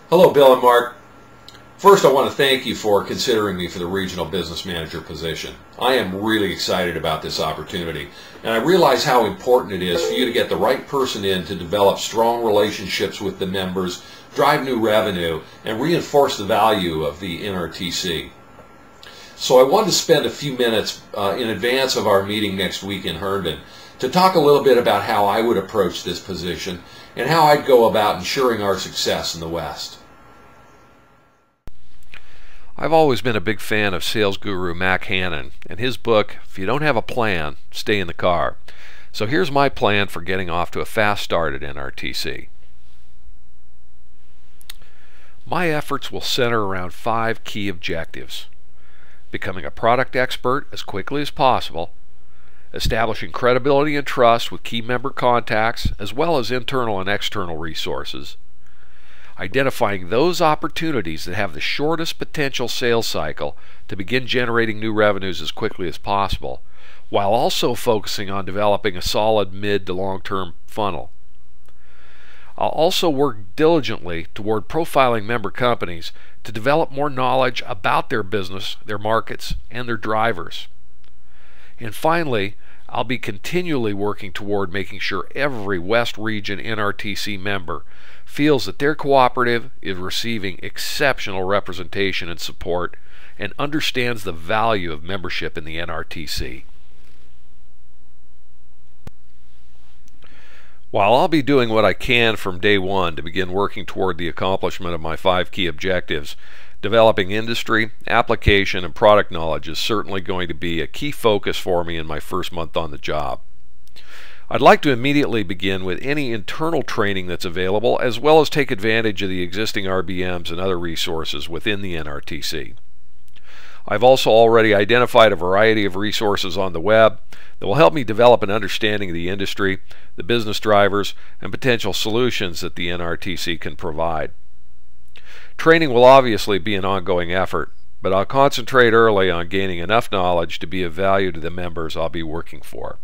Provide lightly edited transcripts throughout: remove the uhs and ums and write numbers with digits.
Hello, Bill and Mark. First, I want to thank you for considering me for the Regional Business Manager position. I am really excited about this opportunity, and I realize how important it is for you to get the right person in to develop strong relationships with the members, drive new revenue, and reinforce the value of the NRTC. So I wanted to spend a few minutes in advance of our meeting next week in Herndon to talk a little bit about how I would approach this position and how I'd go about ensuring our success in the West. I've always been a big fan of sales guru Mac Hannon and his book, If You Don't Have a Plan, Stay in the Car. So here's my plan for getting off to a fast start at NRTC. My efforts will center around 5 key objectives: becoming a product expert as quickly as possible, establishing credibility and trust with key member contacts as well as internal and external resources, identifying those opportunities that have the shortest potential sales cycle to begin generating new revenues as quickly as possible, while also focusing on developing a solid mid to long-term funnel. I'll also work diligently toward profiling member companies to develop more knowledge about their business, their markets, and their drivers. And finally, I'll be continually working toward making sure every West Region NRTC member feels that their cooperative is receiving exceptional representation and support and understands the value of membership in the NRTC. While I'll be doing what I can from day one to begin working toward the accomplishment of my 5 key objectives, developing industry, application, and product knowledge is certainly going to be a key focus for me in my first month on the job. I'd like to immediately begin with any internal training that's available, as well as take advantage of the existing RBMs and other resources within the NRTC. I've also already identified a variety of resources on the web that will help me develop an understanding of the industry, the business drivers, and potential solutions that the NRTC can provide. Training will obviously be an ongoing effort, but I'll concentrate early on gaining enough knowledge to be of value to the members I'll be working for.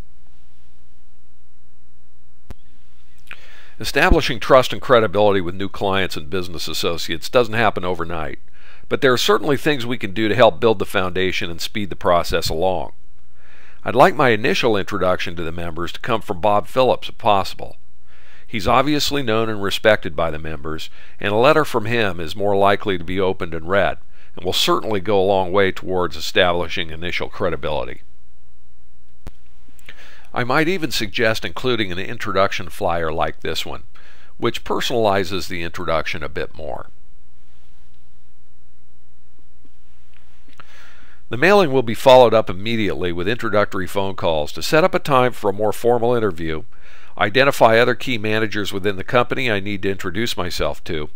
Establishing trust and credibility with new clients and business associates doesn't happen overnight, but there are certainly things we can do to help build the foundation and speed the process along. I'd like my initial introduction to the members to come from Bob Phillips if possible. He's obviously known and respected by the members, and a letter from him is more likely to be opened and read, and will certainly go a long way towards establishing initial credibility. I might even suggest including an introduction flyer like this one, which personalizes the introduction a bit more. The mailing will be followed up immediately with introductory phone calls to set up a time for a more formal interview, identify other key managers within the company I need to introduce myself to,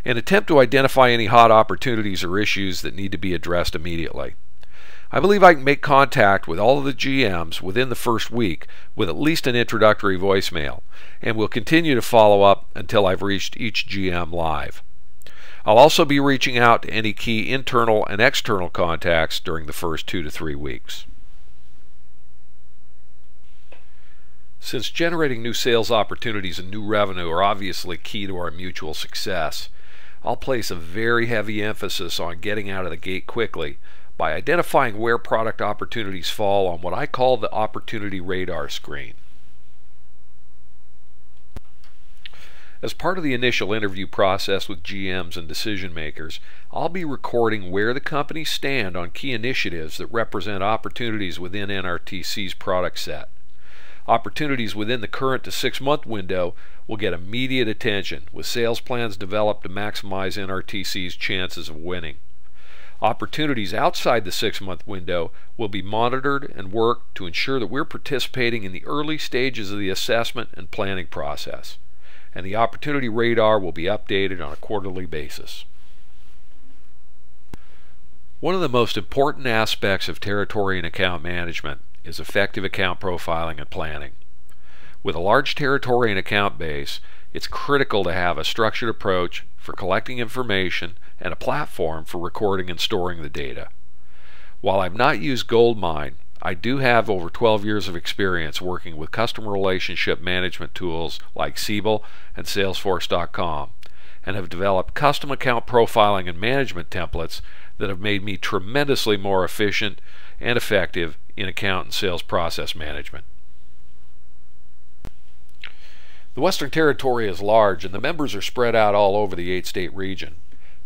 and attempt to identify any hot opportunities or issues that need to be addressed immediately. I believe I can make contact with all of the GMs within the first week with at least an introductory voicemail, and will continue to follow up until I've reached each GM live. I'll also be reaching out to any key internal and external contacts during the first 2 to 3 weeks. Since generating new sales opportunities and new revenue are obviously key to our mutual success, I'll place a very heavy emphasis on getting out of the gate quickly by identifying where product opportunities fall on what I call the opportunity radar screen. As part of the initial interview process with GMs and decision makers, I'll be recording where the companies stand on key initiatives that represent opportunities within NRTC's product set. Opportunities within the current to 6-month window will get immediate attention, with sales plans developed to maximize NRTC's chances of winning. Opportunities outside the 6-month window will be monitored and worked to ensure that we're participating in the early stages of the assessment and planning process, and the opportunity radar will be updated on a quarterly basis. One of the most important aspects of territory and account management is effective account profiling and planning. With a large territory and account base, it's critical to have a structured approach for collecting information and a platform for recording and storing the data. While I've not used Goldmine, I do have over 12 years of experience working with customer relationship management tools like Siebel and Salesforce.com, and have developed custom account profiling and management templates that have made me tremendously more efficient and effective in account and sales process management. The Western Territory is large and the members are spread out all over the 8-state region.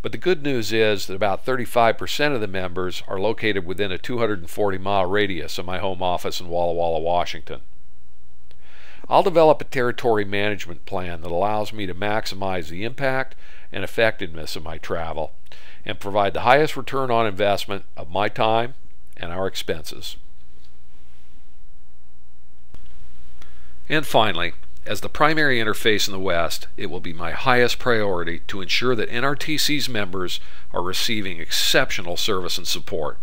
But the good news is that about 35% of the members are located within a 240-mile radius of my home office in Walla Walla, Washington. I'll develop a territory management plan that allows me to maximize the impact and effectiveness of my travel and provide the highest return on investment of my time and our expenses. And finally, as the primary interface in the West, it will be my highest priority to ensure that NRTC's members are receiving exceptional service and support.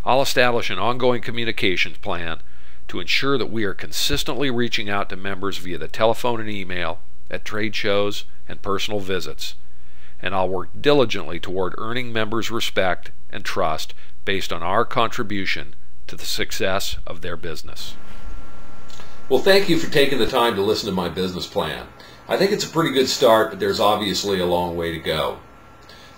I'll establish an ongoing communications plan to ensure that we are consistently reaching out to members via the telephone and email, at trade shows, and personal visits. And I'll work diligently toward earning members' respect and trust based on our contribution to the success of their business. Well, thank you for taking the time to listen to my business plan. I think it's a pretty good start, but there's obviously a long way to go.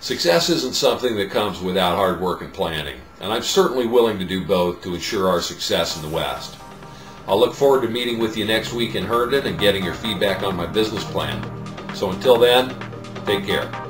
Success isn't something that comes without hard work and planning, and I'm certainly willing to do both to ensure our success in the West. I'll look forward to meeting with you next week in Herndon and getting your feedback on my business plan. So until then, take care.